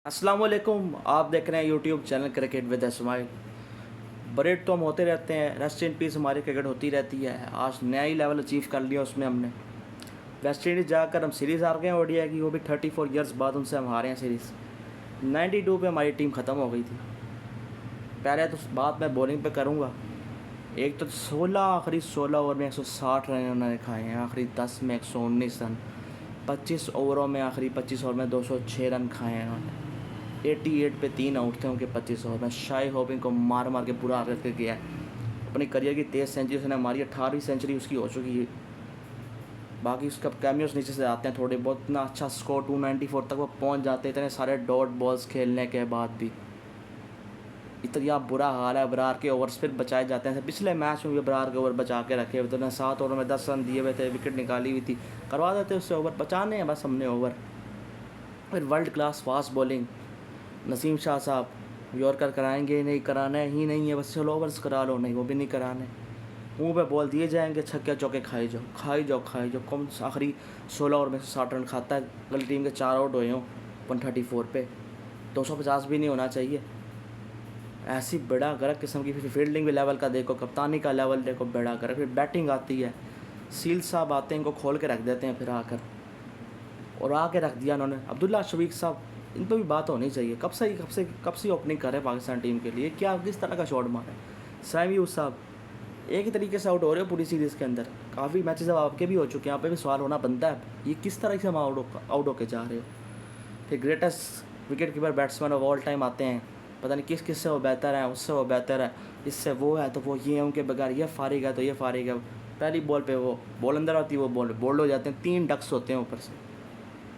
अस्सलाम वालेकुम। आप देख रहे हैं YouTube channel cricket with smile. Bored तो हम होते रहते हैं, रेस्ट इन पीस हमारी क्रिकेट होती रहती है। आज नया ही लेवल अचीव कर लिया उसमें हमने। वेस्ट इंडीज़ जाकर हम सीरीज़ हार गए हैं ओडीआई की, वो भी 34 ईयर्स बाद उनसे हम हारे हैं सीरीज़। 92 पे हमारी टीम ख़त्म हो गई थी। पहले तो बात मैं बॉलिंग पे करूँगा। एक तो 16 आखिरी 16 ओवर में 160 रन उन्होंने खाए हैं, आखिरी 10 में 119 रन, 25 ओवरों में आखिरी 25 ओवर में 206 रन खाए हैं उन्होंने। 88 पे 3 आउट थे उनके 25 ओवर में। शाई होपिंग को मार मार के पूरा करके गया है। अपने करियर की 23 सेंचुरी उसने मारी, 18वीं सेंचुरी उसकी हो चुकी है। बाकी उसका कैमियोस नीचे से आते हैं थोड़े बहुत। इतना अच्छा स्कोर 294 तक वो पहुंच जाते हैं इतने सारे डॉट बॉल्स खेलने के बाद भी। इतना बुरा हाल है। बरार के ओवर्स फिर बचाए जाते हैं। पिछले मैच में भी बरार के ओवर बचा के रखे हुए थे। 7 ओवर में 10 रन दिए हुए थे, विकेट निकाली हुई थी। करवा देते उससे ओवर, बचाने हैं बस हमने ओवर। फिर world class fast bowling Naseem Shah साहब, यॉर्कर कराएंगे नहीं, कराना ही नहीं है, बस चलो ओवर्स करा लो, नहीं वो भी नहीं कराने। मुंह पे बॉल दिए जाएंगे, छक्के चौके खाई जाओ खाई जाओ खाई जाओ। कौन आखिरी 16 ओवर में 60 रन खाता है। अगली टीम के 4 आउट हुए हों 134 पे। 250 भी नहीं होना चाहिए। ऐसी बड़ा गर्क किस्म की। फिर फील्डिंग भी लेवल का देखो, कप्तानी का लेवल देखो, बड़ा गर्क। फिर बैटिंग आती है, सील साहब आते हैं, इनको खोल के रख देते हैं फिर आकर। और आके रख दिया उन्होंने अब्दुल्ला शफीक साहब। इन पर भी बात होनी चाहिए। कब से ओपनिंग कर रहे हैं पाकिस्तान टीम के लिए, क्या किस तरह का शॉट मारा है। सैम यूस साहब एक ही तरीके से आउट हो रहे हो पूरी सीरीज़ के अंदर। काफ़ी मैचेस अब आपके भी हो चुके हैं, यहाँ पे भी सवाल होना बनता है ये किस तरह से हम आउट होके जा रहे हो। फिर greatest wicket keeper batsman of all time आते हैं। पता नहीं किस से वो बेहतर है, उससे वो बेहतर है, इससे वो है तो वो ये है, उनके बगैर ये फारिग है तो ये फारिग है। पहली बॉल पे वो बॉल अंदर आती है, वो बॉल बोल्ड हो जाते हैं। 3 डक्स होते हैं ऊपर से।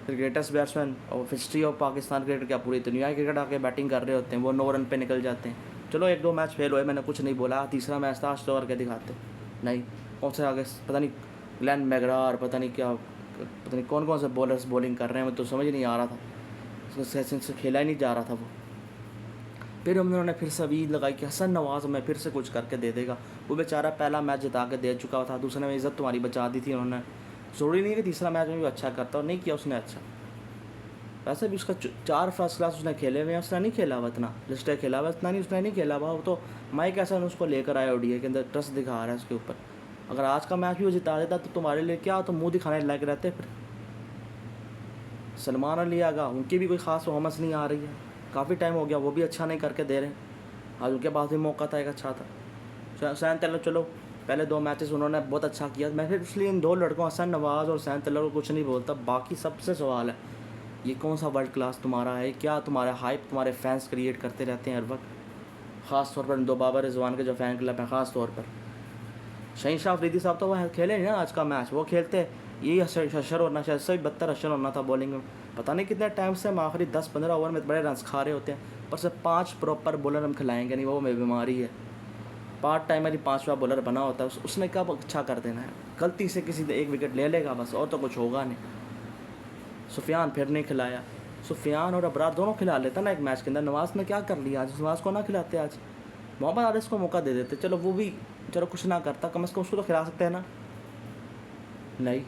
फिर ग्रेटेस्ट बैट्समैन और हिस्ट्री ऑफ पाकिस्तान क्रिकेट, क्या पूरी दुनिया क्रिकेट आके बैटिंग कर रहे होते हैं, वो 9 रन पे निकल जाते हैं। चलो 1-2 मैच फेल हुए, मैंने कुछ नहीं बोला। तीसरा मैच था, आज तो करके दिखाते नहीं। कौन से आगे पता नहीं ग्लेन मैकग्रा, पता नहीं क्या, पता नहीं कौन कौन से बॉलर्स बॉलिंग कर रहे हैं, मैं तो समझ नहीं आ रहा था। सेशन से खेला ही नहीं जा रहा था वो। फिर उन्होंने फिर से उम्मीद लगाई कि हसन नवाज़ हमें फिर से कुछ करके दे देगा। वो बेचारा पहला मैच जिता के दे चुका था, दूसरे में इज़्ज़त तुम्हारी बचा दी थी उन्होंने। ज़रूरी नहीं कि तीसरा मैच में भी अच्छा करता, और नहीं किया उसने अच्छा। वैसे भी उसका 4 फर्स्ट क्लास उसने खेले हुए हैं, उसने नहीं खेला हुआ इतना। लिस्टे खेला हुआ इतना नहीं, उसने नहीं खेला हुआ। वो तो माइक एसन उसको लेकर आया ओडीआई के अंदर, ट्रस्ट दिखा रहा है उसके ऊपर। अगर आज का मैच भी वो जिता देता तो तुम्हारे लिए क्या, तो मुँह दिखाने लायक रहते। फिर सलमान अली आगा, उनकी भी कोई ख़ास परफॉर्मेंस नहीं आ रही है, काफ़ी टाइम हो गया, वो भी अच्छा नहीं करके दे रहे हैं। आज उनके पास भी मौका था, एक अच्छा था। सैन टेलर, चलो पहले 2 मैचेस उन्होंने बहुत अच्छा किया। मैं फिर इसलिए इन 2 लड़कों हसन नवाज़ और सैन टेलर को कुछ नहीं बोलता। बाकी सबसे सवाल है, ये कौन सा वर्ल्ड क्लास तुम्हारा है, क्या तुम्हारा हाइप तुम्हारे फैंस क्रिएट करते रहते हैं हर वक्त। ख़ास तौर पर इन 2 बाबर रिजवान के जो फ़ैन क्लब हैं, ख़ास तौर पर शहीन अफरीदी साहब तो वह खेले नहीं ना आज का मैच। वो खेलते यही अशर होना चाहिए, इससे भी बदतर अशर होना था बॉलिंग में। पता नहीं कितने टाइम से हम आखिरी 10-15 ओवर में बड़े रन्स खा रहे होते हैं, पर से 5 प्रॉपर बॉलर हम खिलाएंगे नहीं, वो में बीमारी है। पार्ट टाइमर ही 5वां बॉलर बना होता है, उसने कब अच्छा कर देना है। गलती से किसी एक विकेट ले लेगा बस, और तो कुछ होगा नहीं। सुफियान फिर नहीं खिलाया। सुफियान और अबरार दोनों खिला लेता ना एक मैच के अंदर। नवाज़ ने क्या कर लिया आज, नवाज़ को ना खिलाते आज, मोहम्मद आरिस को मौका दे देते। चलो वो भी, चलो कुछ ना करता, कम से कम उसको तो खिला सकते हैं ना। नहीं,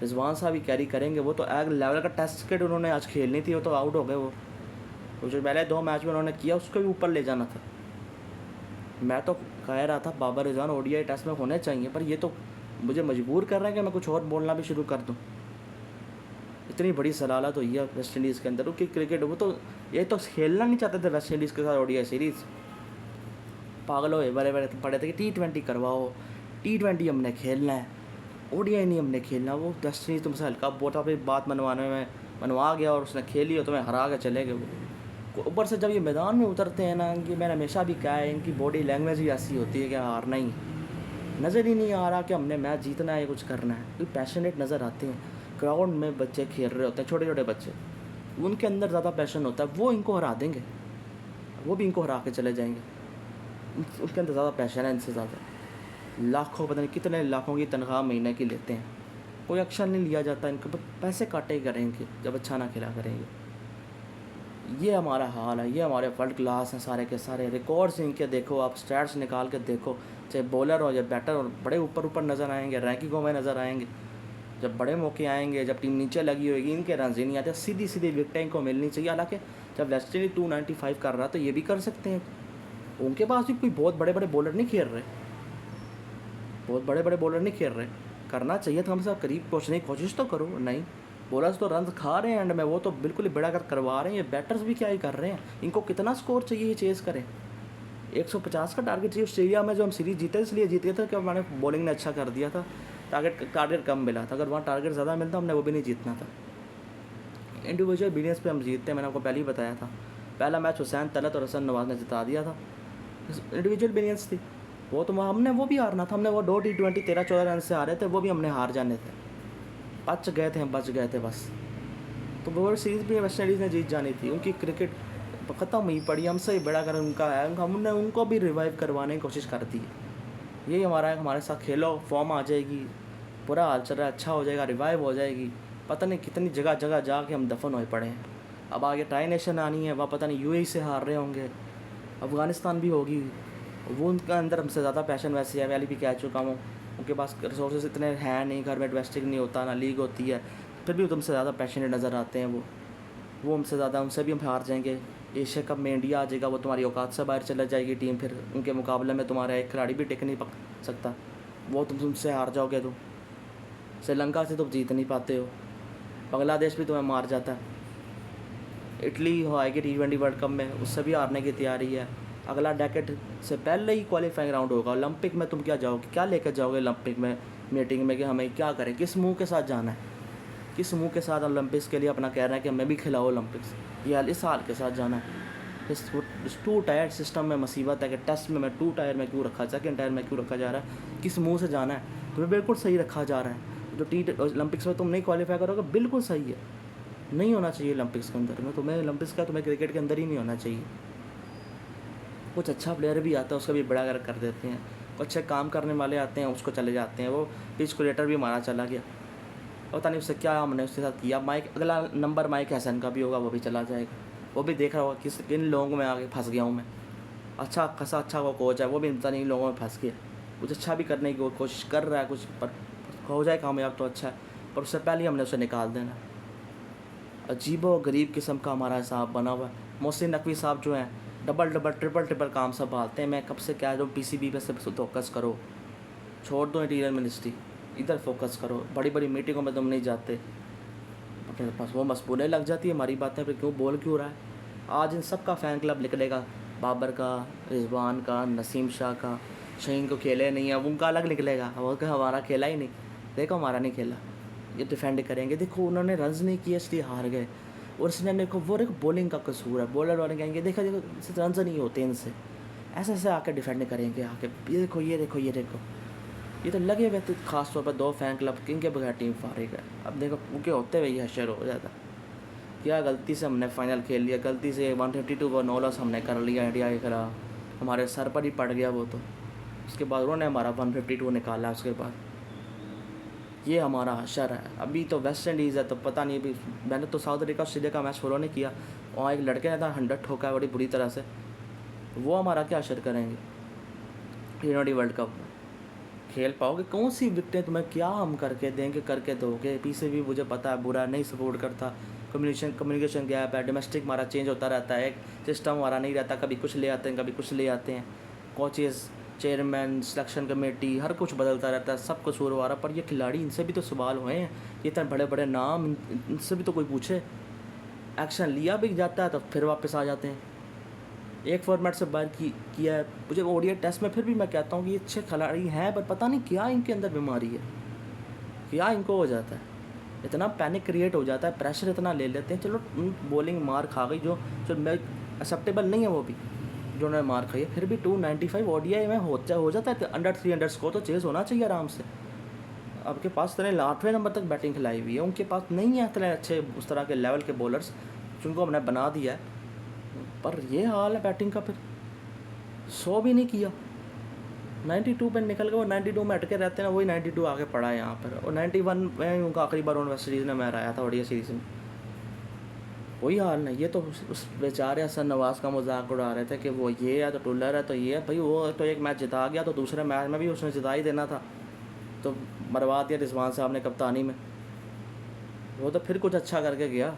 रिजवान साहब ही कैरी करेंगे। वो तो एक लेवल का टेस्ट क्रिकेट उन्होंने आज खेलनी थी, वो तो आउट हो गए। वो जो पहले 2 मैच में उन्होंने किया, उसको भी ऊपर ले जाना था। मैं तो कह रहा था बाबर रिजवान ओडीआई टेस्ट में होने चाहिए, पर ये तो मुझे मजबूर कर रहा है कि मैं कुछ और बोलना भी शुरू कर दूँ। इतनी बड़ी सलालत हुई है वेस्ट इंडीज़ के अंदर कि क्रिकेट, वो तो ये तो खेलना नहीं चाहते थे वेस्ट इंडीज़ के साथ ओडीआई सीरीज़। पागल हो बड़े बड़े पड़े थे कि T20 करवाओ, T20 हमने खेलना है, ओडीआई नहीं हमने खेलना। वो वेस्ट इंडीज़ तुमसे हल्का बोलता, फिर बात मनवाने में मनवा गया और उसने खेली और तुम्हें हरा के चले गए वो। ऊपर से जब ये मैदान में उतरते हैं ना, कि मैंने हमेशा भी कहा है इनकी बॉडी लैंग्वेज ही ऐसी होती है कि हारना ही नज़र ही नहीं आ रहा कि हमने मैच जीतना है, कुछ करना है। कोई पैशनेट नज़र आते हैं। ग्राउंड में बच्चे खेल रहे होते हैं, छोटे छोटे बच्चे, उनके अंदर ज़्यादा पैशन होता है। वो इनको हरा देंगे, वो भी इनको हरा के चले जाएंगे। उनके अंदर ज़्यादा पैशन है इनसे ज़्यादा। लाखों, पता नहीं कितने लाखों की तनख्वाह महीने की लेते हैं, कोई एक्शन नहीं लिया जाता इनके पर। पैसे काटे करेंगे जब अच्छा ना खेला करेंगे। ये हमारा हाल है। ये हमारे वर्ल्ड क्लास हैं सारे के सारे। रिकॉर्ड्स इनके देखो आप, स्टैट्स निकाल के देखो, चाहे बॉलर हो या बैटर हो, बड़े ऊपर ऊपर नज़र आएंगे, रैंकिंगों में नज़र आएंगे। जब बड़े मौके आएंगे, जब टीम नीचे लगी होगी, इनके रन ही नहीं आते, सीधी सीधी विकेटें इनको मिलनी चाहिए। हालांकि जब वेस्ट इंडीज 295 कर रहा तो ये भी कर सकते हैं। उनके पास भी कोई बहुत बड़े बड़े बॉलर नहीं खेल रहे, बहुत बड़े बड़े बॉलर नहीं खेल रहे। करना चाहिए था, हमसे करीब पहुँचने की कोशिश तो करो। नहीं, बॉलर्स तो रन खा रहे हैं एंड में, वो तो बिल्कुल ही बेड़ा कर करवा रहे हैं। ये बैटर्स भी क्या ही कर रहे हैं, इनको कितना स्कोर चाहिए ये चेज़ करें। 150 का टारगेट चाहिए। ऑस्ट्रेलिया में जो हम सीरीज़ जीते इसलिए जीते थे कि हमारे बॉलिंग ने अच्छा कर दिया था, टारगेट कम मिला था। अगर वहाँ टारगेट ज़्यादा मिलता हमने वो भी नहीं जीतना था। इंडिविजुअल बिलियंस पे हम जीतते हैं, मैंने आपको पहले ही बताया था। पहला मैच हुसैन तलत और हसन नवाज ने जिता दिया था, इंडिविजुअल बिलियंस थी वो। तो हमने वो भी हारना था, हमने वो 2 T20 13-14 रन से हारे थे, वो भी हमने हार जाने थे। बच गए थे बस। तो वर्ल्ड सीरीज़ भी वेस्ट इंडीज़ ने जीत जानी थी। उनकी क्रिकेट ख़त्म हुई पड़ी, हमसे ही बड़ा कर उनका है। हमने उनको भी रिवाइव करवाने की कोशिश कर दी है। यही हमारा है, हमारे साथ खेलो, फॉर्म आ जाएगी, पूरा हाल चल रहा है, अच्छा हो जाएगा, रिवाइव हो जाएगी। पता नहीं कितनी जगह जगह जाके हम दफन होए पड़े हैं। अब आगे ट्राई नेशन आनी है, वह पता नहीं UAE से हार रहे होंगे, अफ़गानिस्तान भी होगी। वो उनका अंदर हमसे ज़्यादा पैशन वैसे है, वैली भी कह चुका हूँ। उनके पास रिसोर्सेज इतने हैं नहीं, घर में डोमेस्टिक नहीं होता, ना लीग होती है, फिर भी तुमसे ज़्यादा पैशनेट नज़र आते हैं वो हमसे ज़्यादा, उनसे भी हम हार जाएंगे। एशिया कप में इंडिया आ जाएगा, वो तुम्हारी औकात से बाहर चला जाएगी टीम, फिर उनके मुकाबले में तुम्हारा एक खिलाड़ी भी टिक नहीं पक सकता, वो तुमसे हार जाओगे। तुम श्रीलंका से तुम जीत नहीं पाते हो, बांग्लादेश भी तुम्हें मार जाता है। इटली हो आएगी T20 वर्ल्ड कप में, उससे भी हारने की तैयारी है। अगला डेकेड से पहले ही क्वालिफाइंग राउंड होगा। ओलंपिक में तुम क्या जाओगे, क्या लेकर जाओगे ओलंपिक में मीटिंग में कि हमें क्या करें, किस मुंह के साथ जाना है, किस मुंह के साथ ओलंपिक्स के लिए अपना कह रहा है कि हमें भी खिलाओ ओलंपिक्स, या इस साल के साथ जाना है। इस 2 टायर सिस्टम में मुसीबत है कि टेस्ट में मैं 2 टायर में क्यों रखा, सेकंड टायर में क्यों रखा जा रहा है, किस मुंह से जाना है। तुम्हें बिल्कुल सही रखा जा रहा है। जो ओलंपिक्स में तुम नहीं क्वालिफाई करोगे, बिल्कुल सही है, नहीं होना चाहिए ओलंपिक्स के अंदर में। तुम्हें ओलंपिक्स का तुम्हें क्रिकेट के अंदर ही नहीं होना चाहिए। कुछ अच्छा प्लेयर भी आता है, उसका भी बड़ा कर देते हैं। कुछ अच्छे काम करने वाले आते हैं, उसको चले जाते हैं। वो पिच क्रिएटर भी मारा चला गया, पता नहीं उससे क्या हमने उसके साथ किया। अगला नंबर माइक हैसन का भी होगा, वो भी चला जाएगा। वो भी देख रहा होगा किन लोगों में आगे फंस गया हूँ मैं। अच्छा खासा अच्छा वो कोच है, वो भी पता नहीं लोगों में फंस गया। कुछ अच्छा भी करने की कोशिश कर रहा है, कुछ पर हो जाए कामयाब तो अच्छा है, पर उससे पहले ही हमने उसे निकाल देना। अजीबो गरीब किस्म का हमारा हिसाब बना हुआ है। मोहसिन नकवी साहब जो हैं डबल ट्रिपल काम संभालते हैं। मैं कब से कह रहा हूँ PCB पे से फोकस करो, छोड़ दो इंटीरियर मिनिस्ट्री, इधर फोकस करो। बड़ी बड़ी मीटिंगों में तुम नहीं जाते, अपने पास वो मसबूलें लग जाती है हमारी बातें पे, क्यों बोल क्यों रहा है। आज इन सब का फ़ैन क्लब निकलेगा, बाबर का, रिजवान का, नसीम शाह का। शहीन को खेले नहीं है, उनका अलग निकलेगा, वो कि हमारा खेला ही नहीं, देखो हमारा नहीं खेला, ये डिफेंड करेंगे, देखो उन्होंने रन्स नहीं किए इसलिए हार गए। और इसने देखो वो एक बॉलिंग का कसूर है, बॉलर वाले कहेंगे देखो रन्स नहीं होते इनसे, ऐसे ऐसे आके डिफेंड करेंगे आके, ये देखो ये तो लगे हुए थे। खास तौर पर 2 फ़ैन क्लब किनके बगैर टीम फारिग है। अब देखो उनके होते हुए यह शेयर हो जाता, क्या गलती से हमने फाइनल खेल लिया, गलती से 152 को 9 लॉस हमने कर लिया इंडिया के खिलाफ, हमारे सर पर ही पड़ गया वो। तो उसके बाद उन्होंने हमारा 152 निकाला। उसके बाद ये हमारा हशर है। अभी तो वेस्ट इंडीज़ है, तो पता नहीं, अभी मैंने तो साउथ अफ्रीका ऑस्ट्रेलिया का मैच फॉलो नहीं किया, वहाँ एक लड़के ने था 100 ठोका है बड़ी बुरी तरह से, वो हमारा क्या असर करेंगे T20 वर्ल्ड कप में। खेल पाओगे, कौन सी विकटें तुम्हें क्या हम करके देंगे, करके दोगे। पीछे भी मुझे पता है बुरा नहीं सपोर्ट करता, कम्युनिकेशन गैप है, डोमेस्टिक हमारा चेंज होता रहता है, एक सिस्टम हमारा नहीं रहता, कभी कुछ ले आते हैं कभी कुछ ले आते हैं, कोचेज़, चेयरमैन, सिलेक्शन कमेटी, हर कुछ बदलता रहता है, सब कुछ हो रहा। पर ये खिलाड़ी, इनसे भी तो सवाल हुए हैं, ये इतने बड़े बड़े नाम, इनसे भी तो कोई पूछे। एक्शन लिया भी जाता है तो फिर वापस आ जाते हैं, एक फॉर्मेट से बाहर किया है। मुझे ODI टेस्ट में फिर भी मैं कहता हूँ कि ये अच्छे खिलाड़ी हैं, पर पता नहीं क्या इनके अंदर बीमारी है, क्या इनको हो जाता है, इतना पैनिक क्रिएट हो जाता है, प्रेशर इतना ले लेते हैं। चलो बॉलिंग मार खा गई, जो मैं एक्सेप्टेबल नहीं है वो भी, जो उन्होंने मार खाई है, फिर भी 295 ODI में हो जाता है। अंडर 300 स्कोर तो चेज़ होना चाहिए आराम से। आपके पास इतने 8वें नंबर तक बैटिंग खिलाई हुई है, उनके पास नहीं है इतने अच्छे उस तरह के लेवल के बॉलर्स जिनको हमने बना दिया है। पर ये हाल है बैटिंग का, फिर 100 भी नहीं किया, 92 पे निकल गए। वो 92 में अटके रहते हैं, वही 92 आगे पड़ा है यहाँ पर। और 91 में उनका आखिरी बार वेस्ट सीरीज़ ने मैं हराया था ODI सीरीज़ में, वही हाल नहीं। ये तो उस बेचारे हसन नवाज़ का मजाक उड़ा रहे थे कि वो ये है तो टूलर है तो ये है। भाई वो तो एक मैच जिता गया, तो दूसरे मैच में भी उसने जिता ही देना था, तो मरवा दिया रिजवान साहब ने कप्तानी में। वो तो फिर कुछ अच्छा करके गया,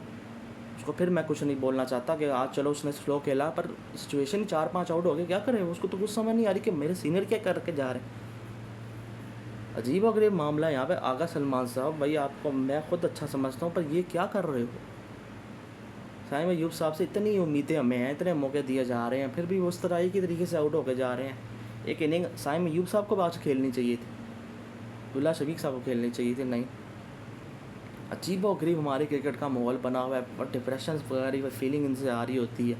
उसको फिर मैं कुछ नहीं बोलना चाहता कि आज चलो उसने स्लो खेला, पर सिचुएशन 4-5 आउट हो गए, क्या करे उसको, तो कुछ समझ नहीं आ रही कि मेरे सीनियर क्या करके जा रहे हैं। अजीब और गरीब मामला है यहाँ पे। आगा सलमान साहब भाई, आपको मैं खुद अच्छा समझता हूँ, पर ये क्या कर रहे हो। साइम अयूब साहब से इतनी उम्मीदें हमें हैं, इतने मौके दिए जा रहे हैं, फिर भी उस तरह की तरीके से आउट होकर जा रहे हैं। एक इनिंग साइम अयूब साहब को आज खेलनी चाहिए थी, दुल्ला शफीक साहब को खेलनी चाहिए थी, नहीं। अजीब और गरीब हमारे क्रिकेट का माहौल बना हुआ है, और डिप्रेशन वगैरह फीलिंग इनसे आ रही होती है।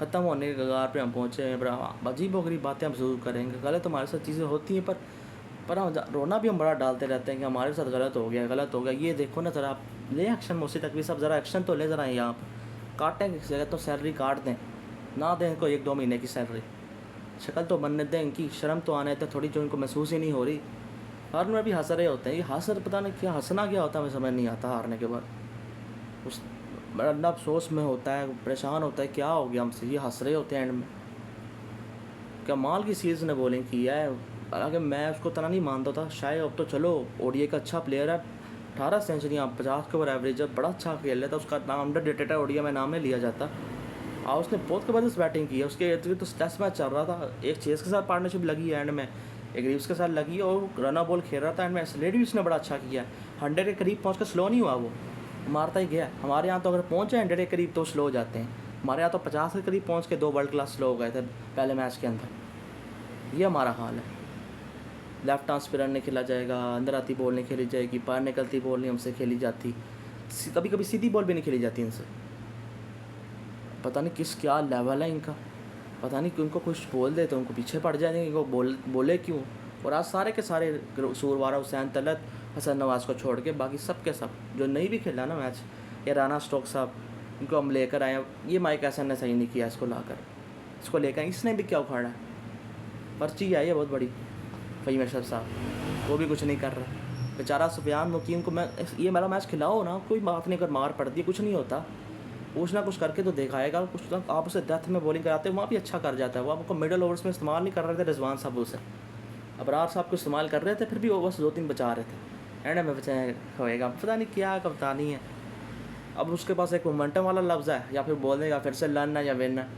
ख़त्म होने के कगार पे हम पहुँचे हैं, पर अजीब और गरीब बातें हम ज़रूर करेंगे। गलत हमारे साथ चीज़ें होती हैं, पर हम रोना भी हम बड़ा डालते रहते हैं कि हमारे साथ गलत हो गया, गलत हो गया। ये देखो ना ज़रा, आप ले एक्शन मुझसे तकवीर साहब, ज़रा एक्शन तो ले, ज़रा यहाँ पर काटें किसी जगह तो सैलरी काट दें, ना दें इनको 1-2 महीने की सैलरी। शक्ल तो बनने दें इनकी, शर्म तो आने दें थोड़ी, जो इनको महसूस ही नहीं हो रही। हार में भी हंस रहे होते हैं, ये हंस पता नहीं क्या हंसना क्या होता है, हमें समझ नहीं आता। हारने के बाद उस बड़ा अफसोस में होता है, परेशान होता है, क्या हो गया हमसे, ये हंस रहे होते हैं एंड में। कमाल की सीरीज़ ने बॉलिंग की है, हालांकि मैं उसको इतना नहीं मानता था शायद। अब तो चलो ओडीआई का अच्छा प्लेयर है, 18 सेंचुरियाँ, 50 के ऊपर एवरेज है, बड़ा अच्छा खेल रहा था। उसका नाम अंडर रेटेड है, ओडीआई में नाम नहीं लिया जाता। और उसने बहुत ज़बरदस्त बैटिंग की है। उसके इर्द गिर्द तो टेस्ट मैच चल रहा था, एक चेस के साथ पार्टनरशिप लगी है एंड में, एक रीव्स के साथ लगी, और रन बॉल खेल रहा था एंड में। स्लेट भी उसने बड़ा अच्छा किया है, 100 के करीब पहुँच कर स्लो नहीं हुआ, वो मारता ही गया। हमारे यहाँ तो अगर पहुँचे 100 के करीब तो स्लो हो जाते हैं, हमारे यहाँ तो 50 के करीब पहुँच के 2 वर्ल्ड क्लास स्लो हो गए थे पहले मैच के अंदर। ये हमारा हाल है। लेफ्ट आर्म स्पिनर नहीं खेला जाएगा, अंदर आती बॉल नहीं खेली जाएगी, बाहर निकलती बॉल नहीं हमसे खेली जाती, कभी कभी सीधी बॉल भी नहीं खेली जाती इनसे। पता नहीं किस क्या लेवल है इनका, पता नहीं कि उनको कुछ बोल दे तो उनको पीछे पड़ जाएंगे, इनको बोले क्यों। और आज सारे के सारे सूरवारा, हुसैन तलत, हसन नवाज़ को छोड़ के बाकी सब के सब जो नहीं भी खेला ना मैच, या राना स्टोक साहब, इनको हम लेकर आए। ये माइक एसन ने सही नहीं किया इसको लाकर, इसको लेकर इसने भी क्या उखाड़ा है, पर्ची आई है बहुत बड़ी। फ़हीम अशरफ साहब वो भी कुछ नहीं कर रहा बेचारा। सुफियान मुकीम को मैं ये मेरा मैच खिलाओ ना, कोई बात नहीं, अगर मार पड़ती है कुछ नहीं होता, कुछ ना कुछ करके तो दिखाएगा। कुछ ना आप उसे डेथ में बॉलिंग कराते हैं, वहाँ भी अच्छा कर जाता है वो। आपको मिडल ओवर्स में इस्तेमाल नहीं कर रहे थे रिजवान साहब, उसे अबरार साहब को इस्तेमाल कर रहे थे, फिर भी ओवर्स 2-3 बचा रहे थे, एंड में बचाए होएगा पता नहीं क्या कप्तानी है। अब उसके पास एक मोमेंटम वाला लफ्ज़ है, या फिर बोल देगा फिर से लर्न है या विन है,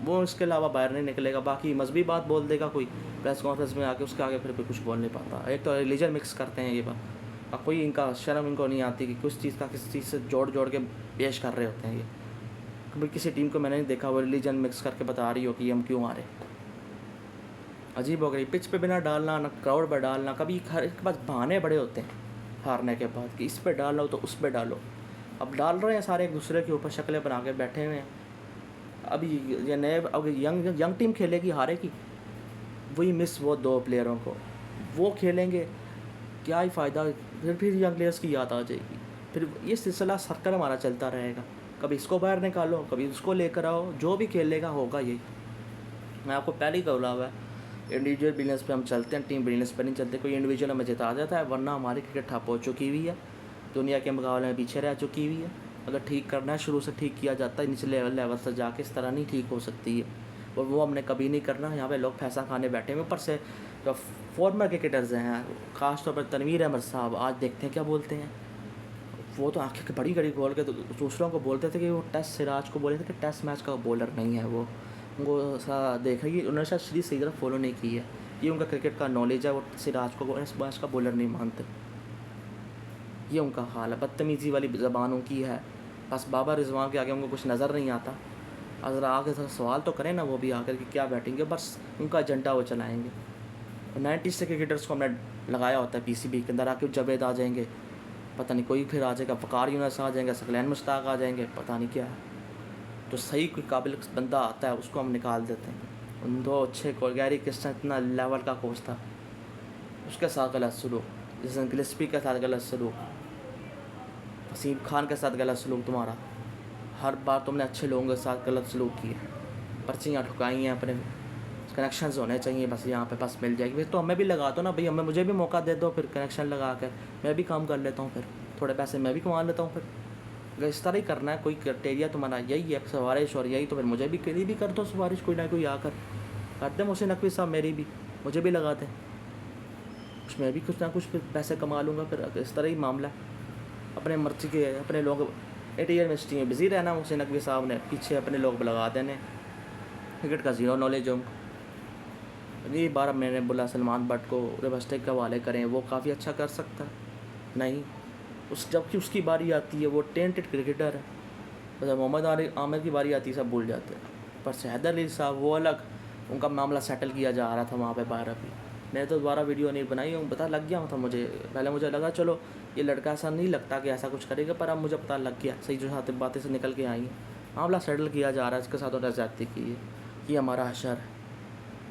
वो इसके अलावा बाहर नहीं निकलेगा। बाकी मजहबी बात बोल देगा कोई प्रेस कॉन्फ्रेंस में आके, उसके आगे फिर कोई कुछ बोल नहीं पाता। एक तो रिलीजन मिक्स करते हैं ये बात, अब कोई इनका शर्म इनको नहीं आती कि कुछ चीज़ का किसी चीज़ से जोड़ जोड़ के पेश कर रहे होते हैं। ये कभी किसी टीम को मैंने नहीं देखा वो रिलीजन मिक्स करके बता रही हो कि हम क्यों हारे। अजीब हो गई, पिच पे बिना डालना, ना क्राउड पर डालना, कभी हर एक के पास बहाने बड़े होते हैं हारने के बाद कि इस पर डालो तो उस पर डालो। अब डाल रहे हैं सारे एक दूसरे के ऊपर शक्लें बना के बैठे हुए हैं। अभी ये नए अब यंग टीम खेलेगी, हारेगी, वही मिस वो 2 प्लेयरों को वो खेलेंगे, क्या ही फ़ायदा। फिर यंग प्लेयर्स की याद आ जाएगी, फिर ये सिलसिला सर्कल हमारा चलता रहेगा। कभी इसको बाहर निकालो, कभी उसको लेकर आओ, जो भी खेलेगा होगा यही। मैं आपको पहले ही बोला हुआ है, इंडिविजुअल बिजनेस पे हम चलते हैं, टीम बिजनेस पे नहीं चलते। कोई इंडिविजुअल हमें जिता जाता है, वरना हमारी क्रिकेट ठप हो चुकी हुई है, दुनिया के मुकाबले में पीछे रह चुकी हुई है। अगर ठीक करना है शुरू से ठीक किया जाता है, निचले लेवल से जाके इस तरह नहीं ठीक हो सकती है, और वो हमने कभी नहीं करना। यहाँ पे लोग पैसा खाने बैठे हैं, ऊपर से जो फॉर्मर क्रिकेटर्स हैं, ख़ास तौर पर तनवीर अहमद साहब, आज देखते हैं क्या बोलते हैं। वो तो आंखें बड़ी बड़ी खोल के तो दूसरों को बोलते थे कि वो टेस्ट सिराज को बोले थे कि टेस्ट मैच का बॉलर नहीं है वो, उनको सा देखा कि उन्होंने शायद सीरीज सही तरह फॉलो नहीं की है। ये उनका क्रिकेट का नॉलेज है, वो सिराज को टेस्ट मैच का बॉलर नहीं मानते। ये उनका हाल है, बदतमीज़ी वाली ज़बान उनकी है। बस बाबा रिजवान के आगे उनको कुछ नज़र नहीं आता। अगर आगे से सवाल तो करें ना वो भी आकर कि क्या बैटिंग है, बस उनका एजेंडा वो चलाएँगे। 90 से क्रिकेटर्स को हमने लगाया होता है पीसीबी के अंदर, आके जावेद आ जाएंगे, पता नहीं कोई फिर आ जाएगा, फ़कार यूनुस आ जाएंगे, सकलैन मुश्ताक आ जाएंगे, पता नहीं क्या है। तो सही कोई काबिल बंदा आता है उसको हम निकाल देते हैं। उन 2 अच्छे को गैरी क्रिस्टन इतना लेवल का कोच था, उसके साथ गलत सलूक, जैसे गिलस्पी के साथ गलत सलूक, वसीम खान के साथ गलत सलूक, तुम्हारा हर बार तुमने अच्छे लोगों के साथ गलत सलूक किए, पर्चियाँ ठुकाई हैं, अपने कनेक्शंस होने चाहिए, बस यहाँ पे बस मिल जाएगी। फिर तो हमें भी लगा दो ना भाई, हमें मुझे भी मौका दे दो, फिर कनेक्शन लगा कर मैं भी काम कर लेता हूँ, फिर थोड़े पैसे मैं भी कमा लेता हूँ। फिर अगर इस तरह ही करना है, कोई क्राइटेरिया तुम्हारा यही है सिफारिश और यही, तो फिर मुझे भी कहीं भी कर दो सिफारिश, कोई ना कोई आकर कर दे मुझसे नकवी साहब, मेरी भी मुझे भी लगा दें, मैं भी कुछ ना कुछ फिर पैसे कमा लूँगा। फिर अगर इस तरह ही मामला है अपने मर्जी के अपने लोग ATL में में बिज़ी रहना। हुसैन नकवी साहब ने पीछे अपने लोग लगा देने, क्रिकेट का ज़ीरो नॉलेज हो। ये बार मैंने बोला सलमान बट को रिबस्टिक के हवाले करें, वो काफ़ी अच्छा कर सकता है। नहीं, जबकि उसकी बारी आती है वो टेंटेड क्रिकेटर है। बस मोहम्मद आमिर की बारी आती है सब भूल जाते हैं। पर हैदर अली साहब वो अलग, उनका मामला सेटल किया जा रहा था वहाँ पे बाहर। अभी मैंने तो दोबारा वीडियो नहीं बनाई, पता लग गया था मुझे। पहले मुझे लगा चलो ये लड़का ऐसा नहीं लगता कि ऐसा कुछ करेगा, पर अब मुझे पता लग गया सही जो साथ बातें से निकल के आई हैं। मामला सेटल किया जा रहा है, इसके साथ उन्होंने ज़्यादती की है। ये हमारा हशर है।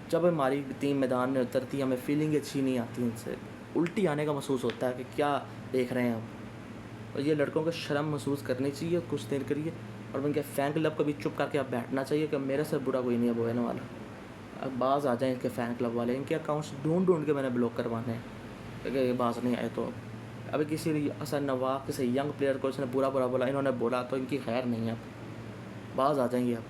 जब हमारी टीम मैदान में उतरती है हमें फीलिंग अच्छी नहीं आती, उनसे उल्टी आने का महसूस होता है कि क्या देख रहे हैं हम। और ये लड़कों को शर्म महसूस करनी चाहिए कुछ देर करिए, और उनके फ़ैन क्लब को भी चुप करके अब बैठना चाहिए कि मेरे से बुरा कोई नहीं है बोलने वाला। अब बाज़ आ जाए इनके फ़ैन क्लब वाले, इनके अकाउंट्स ढूंढ के मैंने ब्लॉक करवाने हैं क्योंकि बाज़ नहीं आए। तो अभी किसी असर नवाब किसी यंग प्लेयर को इसने बुरा बोला, इन्होंने बोला तो इनकी खैर नहीं है। अब बाज़ आ जाएंगे अब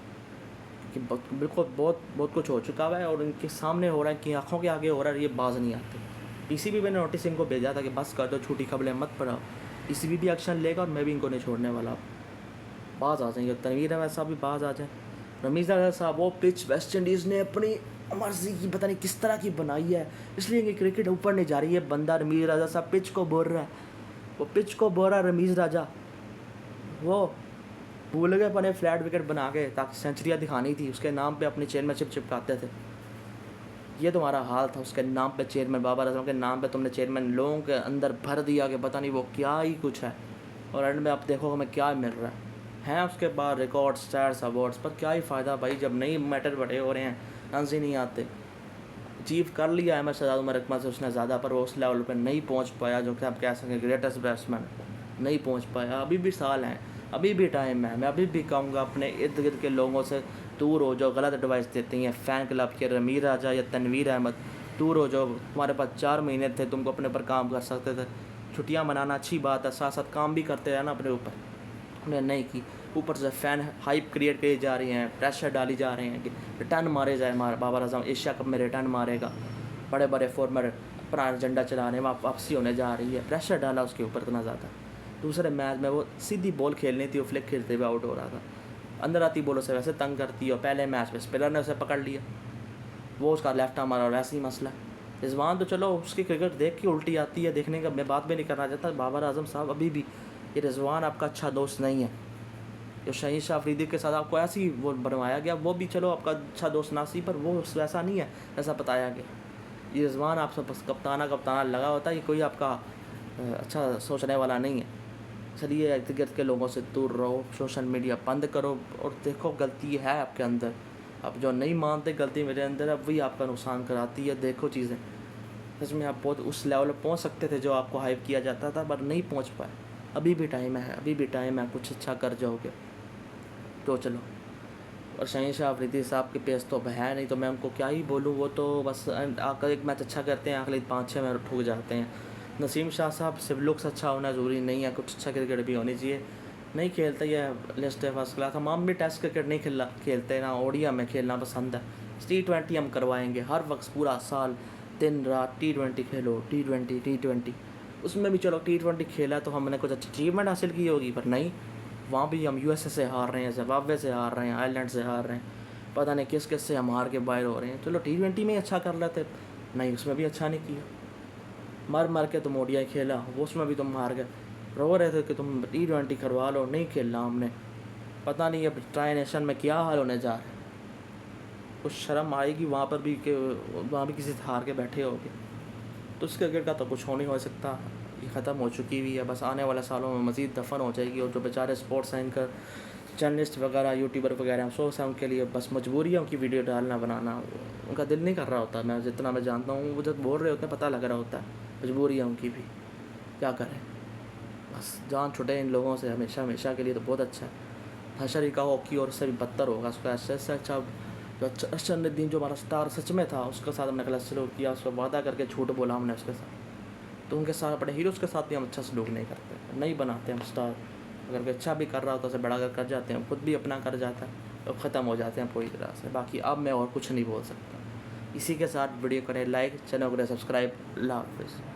कि बिल्कुल बहुत कुछ हो चुका है और इनके सामने हो रहा है कि आँखों के आगे हो रहा है, ये बाज़ नहीं आते। PCB मैंने नोटिस इनको भेजा था कि बस कर दो, छूटी खबरें मत पढ़ाओ। PCB भी एक्शन लेगा और मैं भी इनको नहीं छोड़ने वाला। बाज़ आ जाएंगे, तनवीर अहमद साहब भी बाज़ आ जाए। रमीज़ राजा साहब, वो पिच वेस्ट इंडीज़ ने अपनी मर्जी की पता नहीं किस तरह की बनाई है, इसलिए इनकी क्रिकेट ऊपर नहीं जा रही है। बंदा रमीज़ राजा साहब पिच को बोल रहा है, वो पिच को बोल रहा है रमीज़ राजा, वो भूल गए अपने फ्लैट विकेट बना के ताकि सेंचुरियाँ दिखानी थी, उसके नाम पे अपनी चेयरमैनशिप चिपकाते थे। ये तुम्हारा हाल था, उसके नाम पे चेयरमैन, बाबर आजम के नाम पे तुमने चेयरमैन लोगों के अंदर भर दिया कि पता नहीं वो क्या ही कुछ है, और एंड में आप देखो हमें क्या मिल रहा है। उसके बाद रिकॉर्ड्स, स्टार्स, अवार्ड्स, पर क्या ही फ़ायदा भाई जब नहीं मैटर बड़े हो रहे हैं, रन ही नहीं आते। अचीव कर लिया MS शहजाद उमर अकमल से उसने ज़्यादा, पर वो उस लेवल पर नहीं पहुँच पाया जो कि आप कह सकें ग्रेटेस्ट बैट्समैन नहीं पहुँच पाया। अभी भी साल हैं, अभी भी टाइम है। मैं अभी भी कहूँगा अपने इर्द गिर्द के लोगों से दूर हो जो गलत एडवाइस देती हैं। फ़ैन क्लब के रमीज़ राजा या तनवीर अहमद, दूर हो जो। तुम्हारे पास 4 महीने थे, तुमको अपने ऊपर काम कर सकते थे। छुट्टियाँ मनाना अच्छी बात है, साथ साथ काम भी करते रहना अपने ऊपर, उन्हें नहीं की। ऊपर से फ़ैन हाइप क्रिएट करी जा रही हैं, प्रेशर डाली जा रहे हैं कि रिटर्न मारे जाए। बाबर आजम एशिया कप में रिटर्न मारेगा, बड़े बड़े फॉर्मर अपना एजेंडा चलाने वापसी होने जा रही है। प्रेशर डाला उसके ऊपर इतना ज़्यादा। दूसरे मैच में वो सीधी बॉल खेलनी थी, वो फ्लिक खेलते हुए आउट हो रहा था। अंदर आती बॉलों से वैसे तंग करती है, और पहले मैच में स्पिनर ने उसे पकड़ लिया, वो उसका लेफ्ट आर्म और वैसे ही मसला। रिजवान तो चलो उसकी क्रिकेट देख के उल्टी आती है, देखने का मैं बात भी नहीं करना चाहता। बाबर आजम साहब अभी भी ये रिजवान आपका अच्छा दोस्त नहीं है। जो शहीद शाह अफरीदी के साथ आपको ऐसी वो बनवाया गया, वो भी चलो आपका अच्छा दोस्त नासी, पर वो वैसा नहीं है ऐसा बताया गया। ये रिजवान आपसे बस कप्ताना लगा होता है, ये कोई आपका अच्छा सोचने वाला नहीं है। चलिए इर्द गिर्द के लोगों से दूर रहो, सोशल मीडिया बंद करो, और देखो गलती है आपके अंदर। अब जो नहीं मानते गलती मेरे अंदर, अब वही आपका नुकसान कराती है। देखो चीज़ें सच में आप बहुत उस लेवल पर पहुंच सकते थे जो आपको हाइप किया जाता था, पर नहीं पहुंच पाए। अभी भी टाइम है, अभी भी टाइम है, कुछ अच्छा कर जाओगे तो चलो। और शहीद शाह अफरीदी साहब के पेस तो अब है नहीं, तो मैं उनको क्या ही बोलूँ। वो तो बस आकर एक मैच अच्छा करते हैं, अगले 5-6 मैच ठुक जाते हैं। नसीम शाह साहब सिर्फ लुक्स अच्छा होना ज़रूरी नहीं है, कुछ अच्छा क्रिकेट भी होनी चाहिए। नहीं खेलते, ये लिस्ट है फर्स्ट क्लास। हम भी टेस्ट क्रिकेट नहीं खेलते ना, ओडिया में खेलना पसंद है। T20 हम करवाएंगे हर वक्त, पूरा साल दिन रात T20 खेलो, T20। उसमें भी चलो T20 खेला तो हमने कुछ अच्छी अचीवमेंट हासिल की होगी, पर नहीं, वहाँ भी हम USA से हार रहे हैं, ज़िम्बाब्वे से हार रहे हैं, आयरलैंड से हार रहे हैं, पता नहीं किस किस से हम हार के बाहर हो रहे हैं। चलो T20 में ही अच्छा कर लेते, नहीं उसमें भी अच्छा नहीं किया। मर के तुम ODI खेला, वो उसमें भी तुम हार गए। रो रहे थे कि तुम T20 करवा लो, नहीं खेलना हमने। पता नहीं अब ट्राई नेशन में क्या हाल होने जा रहा है। कुछ शर्म आएगी वहाँ पर भी कि वहाँ भी किसी से हार के बैठे होगे। तो उस क्रिकेट का तो कुछ हो नहीं हो सकता, ये ख़त्म हो चुकी हुई है। बस आने वाले सालों में मज़ीद दफन हो जाएगी, और जो बेचारे स्पोर्ट्स एंकर, जर्नलिस्ट वगैरह, यूट्यूबर वगैरह अफसोस है उनके लिए, बस मजबूरी है उनकी वीडियो डालना बनाना, उनका दिल नहीं कर रहा होता। मैं जितना मैं जानता हूँ वो जब बोल रहे होते हैं पता लग रहा होता है, मजबूरी है उनकी भी, क्या करें। बस जान छुटे इन लोगों से हमेशा के लिए तो बहुत अच्छा है। हशरी का हॉकी और उससे भी बदतर होगा, उसका ऐसे अच्छा जो अशरफुद्दीन जो हमारा स्टार सच में था, उसके साथ हमने गलत सलूक किया, उसको वादा करके झूठ बोला हमने उसके साथ। तो उनके साथ अपने हीरोज़ के साथ भी हम अच्छा सलूक नहीं करते, नहीं बनाते हम स्टार। अगर कोई अच्छा भी कर रहा होता है उसे बड़ा कर जाते हैं, खुद भी अपना कर जाता है और ख़त्म हो जाते हैं पूरी तरह से। बाकी अब मैं और कुछ नहीं बोल सकता। इसी के साथ वीडियो करें लाइक, चैनल करें सब्सक्राइब। अल्लाह हाफ़िज़।